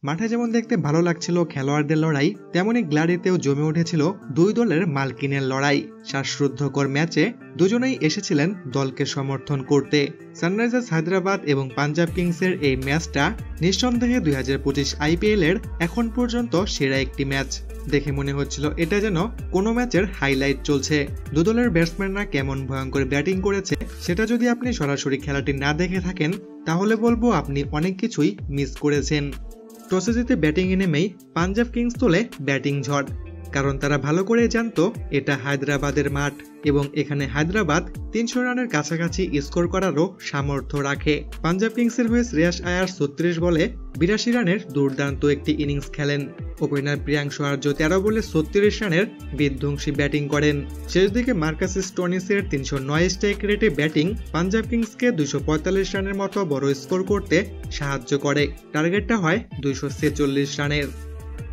মাঠে যেমন দেখতে ভালো লাগছিল খেলোয়াড়দের লড়াই, তেমনি গ্লাডিতেও জমে উঠেছিল দুই দলের মালকিনের লড়াই। শ্বাসরুদ্ধকর ম্যাচে দুজনেই এসেছিলেন দলকে সমর্থন করতে। সানরাইজার্স হায়দ্রাবাদ এবং পাঞ্জাব কিংসের এই ম্যাচটা নিঃসন্দেহে 2025 IPL এর এখন পর্যন্ত সেরা একটি ম্যাচ। দেখে মনে হচ্ছিল এটা যেন কোনো ম্যাচের হাইলাইট চলছে। দুদলের ব্যাটসম্যানরা কেমন ভয়ঙ্কর ব্যাটিং করেছে সেটা যদি আপনি সরাসরি খেলাটি না দেখে থাকেন তাহলে বলবো আপনি অনেক কিছুই মিস করেছেন। টসে জিতে ব্যাটিংয়ে নেমেই পাঞ্জাব কিংস তোলে ব্যাটিং ঝড়, কারণ তারা ভালো করে জানতো এটা হায়দ্রাবাদের মাঠ এবং এখানে হায়দ্রাবাদ 300 রানের কাছাকাছি স্কোর করারও সামর্থ্য রাখে। পাঞ্জাব কিংসের হয়ে শ্রেয়াস আয়ার 36 বলে 82 রানের দুর্দান্ত একটি ইনিংস খেলেন। ওপেনার প্রিয়াংশু আর্য 13 বলে 36 রানের বিধ্বংসী ব্যাটিং করেন। শেষ দিকে মার্কাস স্টোনিসের 309 স্ট্রাইক রেটে ব্যাটিং পাঞ্জাব কিংসকে 245 রানের মতো বড় স্কোর করতে সাহায্য করে। টার্গেটটা হয় 246 রানের।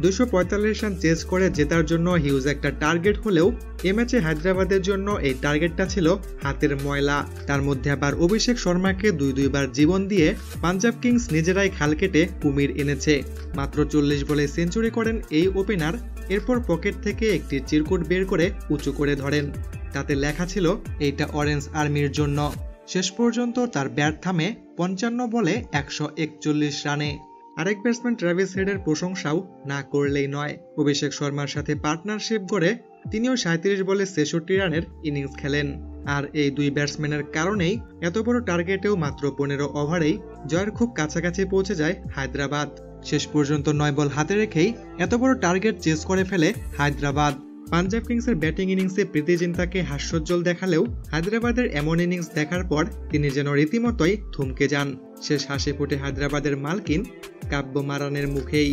245 রান চেজ করে জেতার জন্য হিউজ একটা টার্গেট হলেও এ ম্যাচে হায়দ্রাবাদের জন্য এই টার্গেটটা ছিল হাতের ময়লা। তার মধ্যে আবার অভিষেক শর্মাকে দুইবার জীবন দিয়ে পাঞ্জাব কিংস নিজেরাই খাল কেটে কুমির এনেছে। মাত্র 40 বলে সেঞ্চুরি করেন এই ওপেনার। এরপর পকেট থেকে একটি চিরকুট বের করে উঁচু করে ধরেন, তাতে লেখা ছিল এইটা অরেঞ্জ আর্মির জন্য। শেষ পর্যন্ত তার ব্যাট থামে 55 বলে 141 রানে। আরেক ব্যাটসম্যান ট্রাভিস হেডের প্রশংসাও না করলেই নয়। অভিষেক শর্মার সাথে পার্টনারশিপ গড়ে তিনিও 37 বলে 66 রানের ইনিংস খেলেন। আর এই দুই ব্যাটসম্যানের কারণেই এত বড় টার্গেটেও মাত্র 15 ওভারেই জয়ের খুব কাছাকাছি পৌঁছে যায় হায়দ্রাবাদ। শেষ পর্যন্ত 9 বল হাতে রেখেই এত বড় টার্গেট চেস করে ফেলে হায়দ্রাবাদ। পাঞ্জাব কিংসের ব্যাটিং ইনিংসে প্রীতি জিন্তাকে হাস্যোজ্জ্বল দেখালেও হায়দ্রাবাদের এমন ইনিংস দেখার পর তিনি যেন রীতিমতোই থমকে যান। শেষ হাসি ফোটে হায়দ্রাবাদের মালকিন কাব্য মারানের মুখেই।